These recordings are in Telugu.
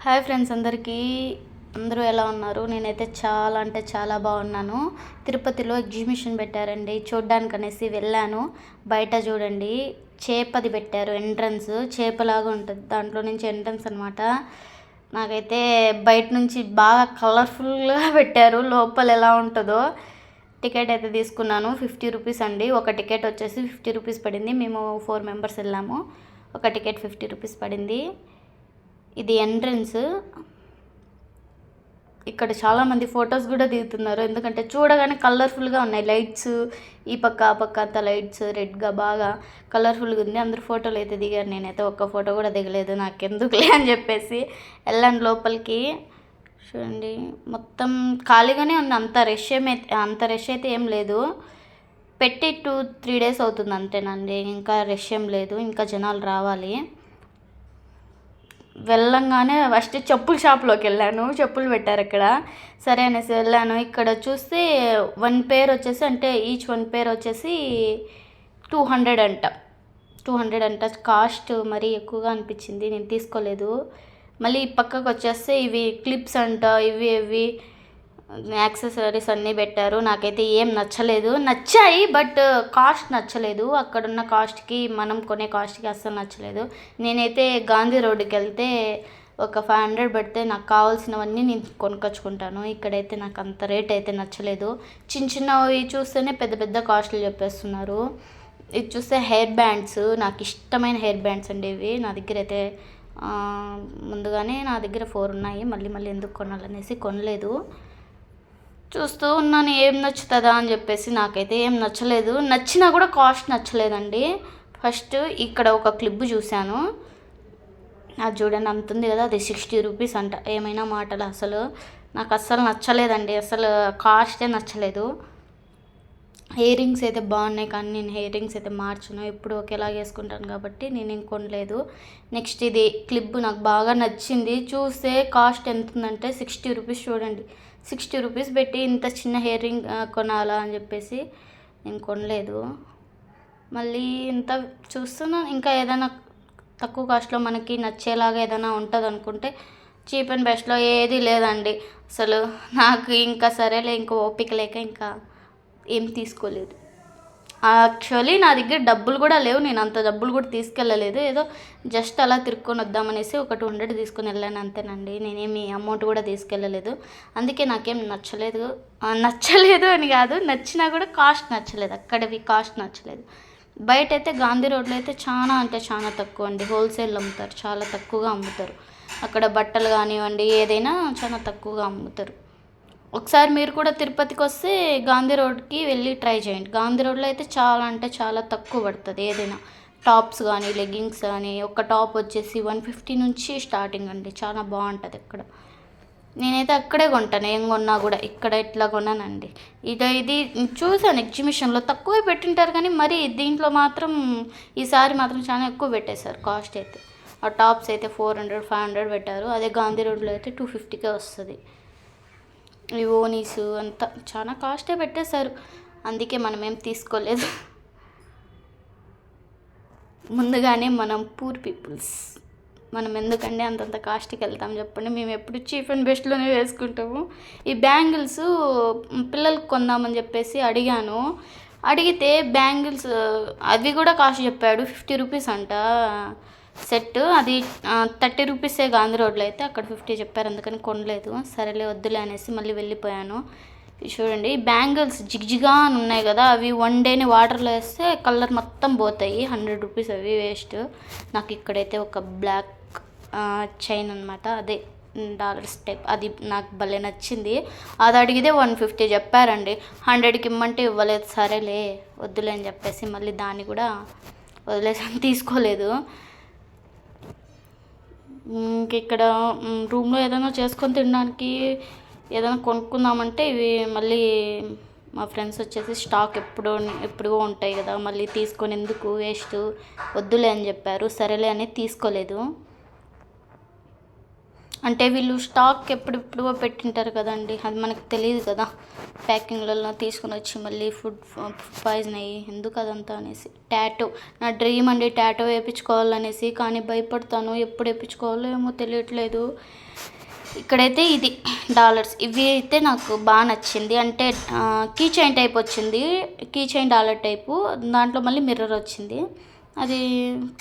హాయ్ ఫ్రెండ్స్ అందరికీ. అందరూ ఎలా ఉన్నారు? నేనైతే చాలా అంటే చాలా బాగున్నాను. తిరుపతిలో ఎగ్జిబిషన్ పెట్టారండి, చూడ్డానికి అనేసి వెళ్ళాను. బయట చూడండి, చేపది పెట్టారు ఎంట్రన్స్. చేపలాగా ఉంటుంది, దాంట్లో నుంచి ఎంట్రన్స్ అనమాట. నాకైతే బయట నుంచి బాగా కలర్ఫుల్గా పెట్టారు, లోపల ఎలా ఉంటుందో. టికెట్ అయితే తీసుకున్నాను, 50 రూపీస్ అండి. ఒక టికెట్ వచ్చేసి 50 రూపీస్ పడింది. మేము 4 మెంబర్స్ వెళ్ళాము. ఒక టికెట్ 50 రూపీస్ పడింది. ఇది ఎంట్రన్స్. ఇక్కడ చాలామంది ఫొటోస్ కూడా దిగుతున్నారు, ఎందుకంటే చూడగానే కలర్ఫుల్గా ఉన్నాయి లైట్స్. ఈ పక్క ఆ పక్క అంతా లైట్స్ రెడ్గా బాగా కలర్ఫుల్గా ఉంది. అందరు ఫోటోలు అయితే దిగారు, నేనైతే ఒక్క ఫోటో కూడా దిగలేదు. నాకెందుకులే అని చెప్పేసి వెళ్ళాను లోపలికి. చూడండి, మొత్తం ఖాళీగానే ఉంది, అంత రష్ అయితే ఏం లేదు. పెట్టి 2-3 డేస్ అవుతుంది అంతేనండి, ఇంకా రష్ ఏం లేదు, ఇంకా జనాలు రావాలి. వెళ్ళంగానే ఫస్ట్ చెప్పుల షాప్లోకి వెళ్ళాను, చెప్పులు పెట్టారు అక్కడ. సరే అనేసి వెళ్ళాను. ఇక్కడ చూస్తే 1 పేర్ వచ్చేసి, అంటే ఈచ్ 1 పేర్ వచ్చేసి 200 అంట. 200 అంట కాస్ట్. మరీ ఎక్కువగా అనిపించింది, నేను తీసుకోలేదు. మళ్ళీ పక్కకు వచ్చేస్తే ఇవి క్లిప్స్ అంట, ఇవి యాక్సెసరీస్ అన్నీ పెట్టారు. నాకైతే ఏం నచ్చలేదు. నచ్చాయి బట్ కాస్ట్ నచ్చలేదు. అక్కడున్న కాస్ట్కి, మనం కొనే కాస్ట్కి అస్సలు నచ్చలేదు. నేనైతే గాంధీ రోడ్డుకి వెళ్తే ఒక 500 పెడితే నాకు కావాల్సినవన్నీ నేను కొనుక్కొచ్చుకుంటాను. ఇక్కడైతే నాకు అంత రేట్ అయితే నచ్చలేదు. చిన్నవి చూస్తేనే పెద్ద పెద్ద కాస్ట్లు చెప్పేస్తున్నారు. ఇది చూస్తే హెయిర్ బ్యాండ్స్, నాకు ఇష్టమైన హెయిర్ బ్యాండ్స్ అండి ఇవి. నా దగ్గర అయితే ముందుగానే నా దగ్గర 4 ఉన్నాయి. మళ్ళీ ఎందుకు కొనాలనేసి కొనలేదు. చూస్తూ ఉన్నాను ఏం నచ్చుతుందా అని చెప్పేసి. నాకైతే ఏం నచ్చలేదు. నచ్చినా కూడా కాస్ట్ నచ్చలేదండి. ఫస్ట్ ఇక్కడ ఒక క్లిప్ చూశాను, అది చూడండి అంత ఉంది కదా, అది 60 రూపీస్ అంట. ఏమైనా మాటలు, అసలు నాకు అస్సలు నచ్చలేదండి, అసలు కాస్టే నచ్చలేదు. ఇయర్ రింగ్స్ అయితే బాగున్నాయి, కానీ నేను ఇయర్ రింగ్స్ అయితే మార్చను, ఎప్పుడు ఒకేలా వేసుకుంటాను కాబట్టి నేను ఏం కొనలేదు. నెక్స్ట్ ఇది క్లిప్ నాకు బాగా నచ్చింది. చూస్తే కాస్ట్ ఎంత ఉందంటే 60 రూపీస్. చూడండి, 60 రూపీస్ పెట్టి ఇంత చిన్న ఇయర్ రింగ్ కొనాలా అని చెప్పేసి నేను కొనలేదు. మళ్ళీ ఇంత చూస్తున్నాను, ఇంకా ఏదైనా తక్కువ కాస్ట్లో మనకి నచ్చేలాగా ఏదైనా ఉంటుంది అనుకుంటే చీప్ అండ్ బెస్ట్లో ఏది లేదండి అసలు. నాకు ఇంకా సరేలే, ఇంకా ఓపిక లేక ఇంకా ఏం తీసుకోలేదు. యాక్చువల్లీ నా దగ్గర డబ్బులు కూడా లేవు, నేను అంత డబ్బులు కూడా తీసుకెళ్ళలేదు. ఏదో జస్ట్ అలా తిరుక్కొని వద్దామనేసి ఒక 200 తీసుకొని వెళ్ళాను అంతేనండి. నేనేమి అమౌంట్ కూడా తీసుకెళ్ళలేదు. అందుకే నాకేం నచ్చలేదు అని కాదు, నచ్చినా కూడా కాస్ట్ నచ్చలేదు. అక్కడవి కాస్ట్ నచ్చలేదు. బయట అయితే గాంధీ రోడ్లో అయితే చాలా అంటే చాలా తక్కువ అండి, హోల్సేల్ అమ్ముతారు, చాలా తక్కువగా అమ్ముతారు. అక్కడ బట్టలు కానివ్వండి, ఏదైనా చాలా తక్కువగా అమ్ముతారు. ఒకసారి మీరు కూడా తిరుపతికి వస్తే గాంధీ రోడ్కి వెళ్ళి ట్రై చేయండి. గాంధీ రోడ్లో అయితే చాలా అంటే చాలా తక్కువ పడుతుంది ఏదైనా. టాప్స్ కానీ, లెగ్గింగ్స్ కానీ, ఒక టాప్ వచ్చేసి 150 నుంచి స్టార్టింగ్ అండి. చాలా బాగుంటుంది అక్కడ. నేనైతే అక్కడే కొంటాను, ఏం కొన్నా కూడా ఇక్కడ ఇట్లా కొన్నానండి. ఇది చూసాను ఎగ్జిబిషన్లో తక్కువే పెట్టింటారు, కానీ మరి దీంట్లో మాత్రం ఈసారి మాత్రం చాలా ఎక్కువ పెట్టేశారు కాస్ట్ అయితే. ఆ టాప్స్ అయితే 400-500 పెట్టారు. అదే గాంధీ రోడ్లో అయితే 250కే వస్తుంది. ఈ ఓనీస్ అంతా చాలా కాస్టే పెట్టేశారు, అందుకే మనం ఏం తీసుకోలేదు. ముందుగానే మనం పూర్ పీపుల్స్, మనం ఎందుకండి అంతంత కాస్ట్కి వెళ్తాం చెప్పండి. మేము ఎప్పుడు చీప్ అండ్ బెస్ట్లోనే వేసుకుంటాము. ఈ బ్యాంగిల్స్ పిల్లలకు కొందామని చెప్పేసి అడిగితే బ్యాంగిల్స్ అవి కూడా కాస్ట్ చెప్పాడు, 50 రూపీస్ అంట సెట్. అది 30 రూపీసే గాంధీ రోడ్లో అయితే, అక్కడ 50 చెప్పారు, అందుకని కొనలేదు. సరేలే వద్దులే అనేసి మళ్ళీ వెళ్ళిపోయాను. చూడండి, బ్యాంగిల్స్ జిగ్జిగా అని ఉన్నాయి కదా, అవి 1 డేని వాటర్లో వేస్తే కలర్ మొత్తం పోతాయి. 100 రూపీస్ అవి వేస్ట్. నాకు ఇక్కడైతే ఒక బ్లాక్ చైన్ అనమాట, అదే డాలర్స్ టైప్, అది నాకు భలే నచ్చింది. అది అడిగితే 150 చెప్పారండి. 100కి ఇమ్మంటే ఇవ్వలేదు. సరేలే వద్దులే అని చెప్పేసి మళ్ళీ దాన్ని కూడా వదిలేసాను, తీసుకోలేదు. ఇక్కడ రూమ్లో ఏదైనా చేసుకొని తినడానికి ఏదైనా కొనుక్కుందామంటే ఇవి మళ్ళీ మా ఫ్రెండ్స్ వచ్చేసి స్టాక్ ఎప్పుడో ఉంటాయి కదా, మళ్ళీ తీసుకొని ఎందుకు వేస్ట్, వద్దులే అని చెప్పారు. సరేలే అని తీసుకోలేదు. అంటే వీళ్ళు స్టాక్ ఎప్పుడెప్పుడో పెట్టింటారు కదండి, అది మనకు తెలియదు కదా. ప్యాకింగ్లలో తీసుకుని వచ్చి మళ్ళీ ఫుడ్ పాయిజన్ అయ్యి ఎందుకు అదంతా అనేసి. టాటో నా డ్రీమ్ అండి, టాటో వేయించుకోవాలనేసి, కానీ భయపడతాను. ఎప్పుడు వేయించుకోవాలో ఏమో తెలియట్లేదు. ఇక్కడైతే ఇది డాలర్స్, ఇవి అయితే నాకు బాగా నచ్చింది. అంటే కీ చైన్ టైప్ వచ్చింది, కీ చైన్ డాలర్ టైపు. దాంట్లో మళ్ళీ మిర్రర్ వచ్చింది. అది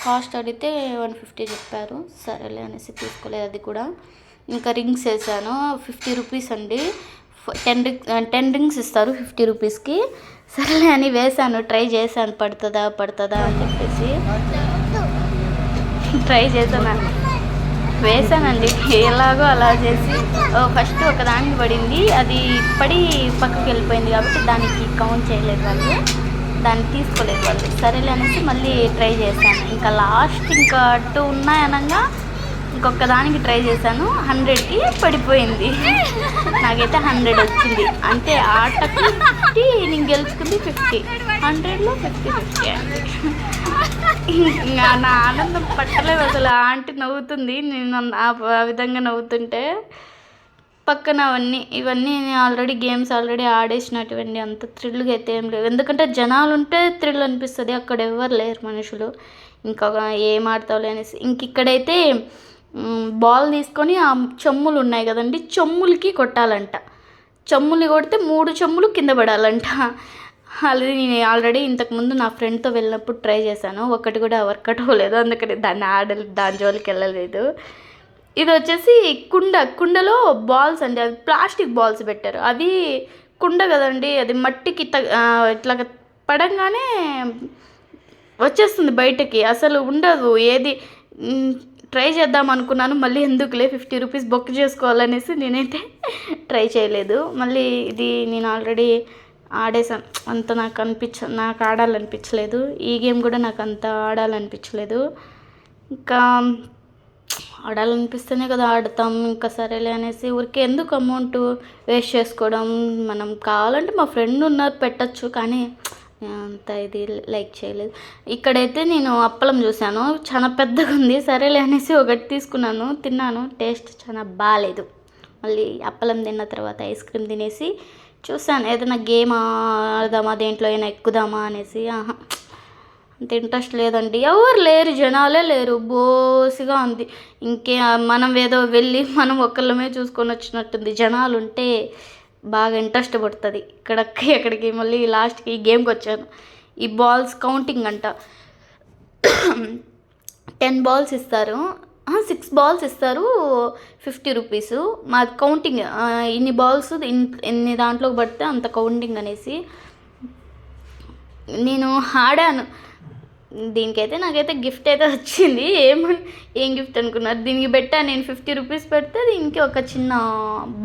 కాస్ట్ అడిగితే 150 చెప్పారు. సరేలే అనేసి తీసుకోలేదు అది కూడా. ఇంకా రింగ్స్ వేసాను, 50 రూపీస్ అండి. 10 రింగ్స్ ఇస్తారు 50 రూపీస్కి. సరేలే అని వేసాను, ట్రై చేశాను పడుతుందా అని చెప్పేసి ట్రై చేశాను, వేసానండి. ఎలాగో అలా చేసి ఫస్ట్ ఒక దానికి పడింది, అది పడి పక్కకి వెళ్ళిపోయింది కాబట్టి దానికి కౌంట్ చేయలేదు వాళ్ళు, దాన్ని తీసుకోలేదు వాళ్ళు. సరేలే అనేసి మళ్ళీ ట్రై చేశాను. ఇంకా లాస్ట్ ఇంకా 2 ఉన్నాయనగా ఇంకొక దానికి ట్రై చేశాను, 100కి పడిపోయింది. నాకైతే 100 వచ్చింది. అంటే ఆటకి 50, నేను గెలుచుకుంది 50, 100లో 50 అండి. ఇంకా నా ఆనందం పట్టలేదు అసలు. ఆంటీ నవ్వుతుంది, నేను ఆ విధంగా నవ్వుతుంటే. పక్కన ఇవన్నీ ఆల్రెడీ గేమ్స్ ఆల్రెడీ ఆడేసినటువంటి, అంత థ్రిల్గా అయితే ఏం లేవు. ఎందుకంటే జనాలు ఉంటే థ్రిల్ అనిపిస్తుంది, అక్కడ ఎవరు లేరు మనుషులు. ఇంకా ఏం ఆడతావులే అనేసి ఇక్కడైతే బాల్ తీసుకొని ఆ చెమ్ములు ఉన్నాయి కదండి, చెమ్ములకి కొట్టాలంట. చెమ్ములు కొడితే 3 చెమ్ములు కింద పడాలంట. అది నేను ఆల్రెడీ ఇంతకుముందు నా ఫ్రెండ్తో వెళ్ళినప్పుడు ట్రై చేశాను, ఒకటి కూడా వర్కౌట్ అవ్వలేదు. అందుకని దాని జోలికి వెళ్ళలేదు. ఇది వచ్చేసి కుండలో బాల్స్ అండి, అది ప్లాస్టిక్ బాల్స్ పెట్టారు. అవి కుండ కదండి, అది మట్టికి ఇట్లా పడంగానే వచ్చేస్తుంది బయటకి, అసలు ఉండదు ఏది. ట్రై చేద్దాం అనుకున్నాను, మళ్ళీ ఎందుకులే 50 రూపీస్ బుక్ చేసుకోవాలనేసి నేనైతే ట్రై చేయలేదు. మళ్ళీ ఇది నేను ఆల్రెడీ ఆడేసాను, అంత నాకు ఆడాలనిపించలేదు. ఈ గేమ్ కూడా నాకు అంత ఆడాలనిపించలేదు. ఇంకా ఆడాలనిపిస్తేనే కదా ఆడతాం. ఇంకా సరేలే అనేసి ఊరికే ఎందుకు అమౌంట్ వేస్ట్ చేసుకోవడం. మనం కావాలంటే మా ఫ్రెండ్ ఉన్నారు పెట్టచ్చు, కానీ అంత ఇది లైక్ చేయలేదు. ఇక్కడైతే నేను అప్పలం చూశాను, చాలా పెద్దగా ఉంది. సరేలే అనేసి ఒకటి తీసుకున్నాను, తిన్నాను, టేస్ట్ చాలా బాగాలేదు. మళ్ళీ అప్పలం తిన్న తర్వాత ఐస్ క్రీమ్ తినేసి చూసాను, ఏదైనా గేమ్ ఆడదామా, దేంట్లో అయినా ఎక్కుదామా అనేసి. అంత ఇంట్రెస్ట్ లేదండి, ఎవరు లేరు, జనాలే లేరు, బోసిగా ఉంది. మనం ఏదో వెళ్ళి మనం ఒక్కళ్ళమే చూసుకొని వచ్చినట్టుంది. జనాలు ఉంటే బాగా ఇంట్రెస్ట్ పడుతుంది. ఎక్కడికి మళ్ళీ లాస్ట్కి ఈ గేమ్కి వచ్చాను. ఈ బాల్స్ కౌంటింగ్ అంట, 10 బాల్స్ ఇస్తారు, 6 బాల్స్ ఇస్తారు, 50 రూపీస్. మాది కౌంటింగ్, ఇన్ని బాల్స్ ఎన్ని దాంట్లోకి పడితే అంత కౌంటింగ్ అనేసి. నేను ఆడాను, దీనికైతే నాకైతే గిఫ్ట్ అయితే వచ్చింది. ఏం గిఫ్ట్ అనుకున్నారు, దీనికి పెట్టాను నేను 50 రూపీస్ పెడితే దీనికి ఒక చిన్న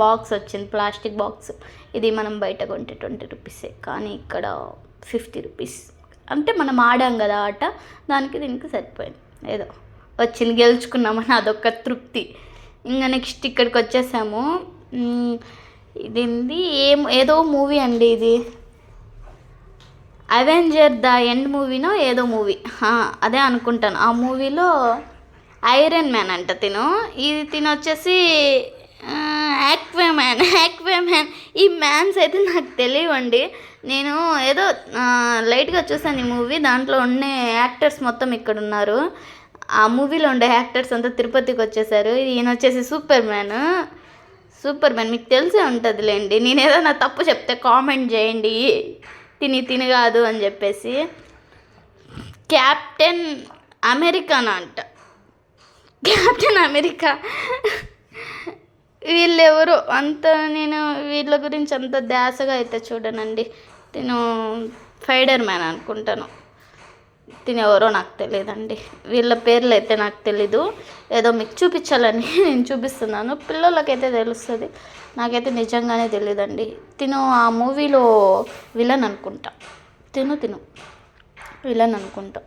బాక్స్ వచ్చింది, ప్లాస్టిక్ బాక్స్. ఇది మనం బయట కొంటే 20 రూపీసే, కానీ ఇక్కడ 50 రూపీస్. అంటే మనం ఆడాం కదా ఆట, దీనికి సరిపోయింది, ఏదో వచ్చింది, గెలుచుకున్నామని అదొక తృప్తి. ఇంకా నెక్స్ట్ ఇక్కడికి వచ్చేసాము. ఇది ఏదో మూవీ అండి, ఇది అవెంజర్ ద ఎండ్ మూవీనో ఏదో మూవీ, అదే అనుకుంటాను. ఆ మూవీలో ఐరన్ మ్యాన్ అంట తిను వచ్చేసి యాక్వామ్యాన్. ఈ మ్యాన్స్ అయితే నాకు తెలియవండి, నేను ఏదో లైట్గా చూసాను ఈ మూవీ. దాంట్లో ఉండే యాక్టర్స్ మొత్తం ఇక్కడ ఉన్నారు. ఆ మూవీలో ఉండే యాక్టర్స్ అంతా తిరుపతికి వచ్చేసారు. ఈయన వచ్చేసి సూపర్ మ్యాన్ మీకు తెలిసే ఉంటుందిలేండి. నేను ఏదైనా తప్పు చెప్తే కామెంట్ చేయండి, తిని కాదు అని చెప్పేసి. కెప్టెన్ అమెరికానా అంట, కెప్టెన్ అమెరికా. వీళ్ళెవరో అంత, నేను వీళ్ళ గురించి అంత ధ్యాసగా అయితే చూడనండి. స్పైడర్ మ్యాన్ అనుకుంటాను, ఎవరో నాకు తెలియదండి. వీళ్ళ పేర్లు అయితే నాకు తెలీదు, ఏదో మీకు చూపించాలని నేను చూపిస్తున్నాను. పిల్లలకైతే తెలుస్తుంది, నాకైతే నిజంగానే తెలియదండి. ఆ మూవీలో విలన్ అనుకుంటా, విలన్ అనుకుంటా.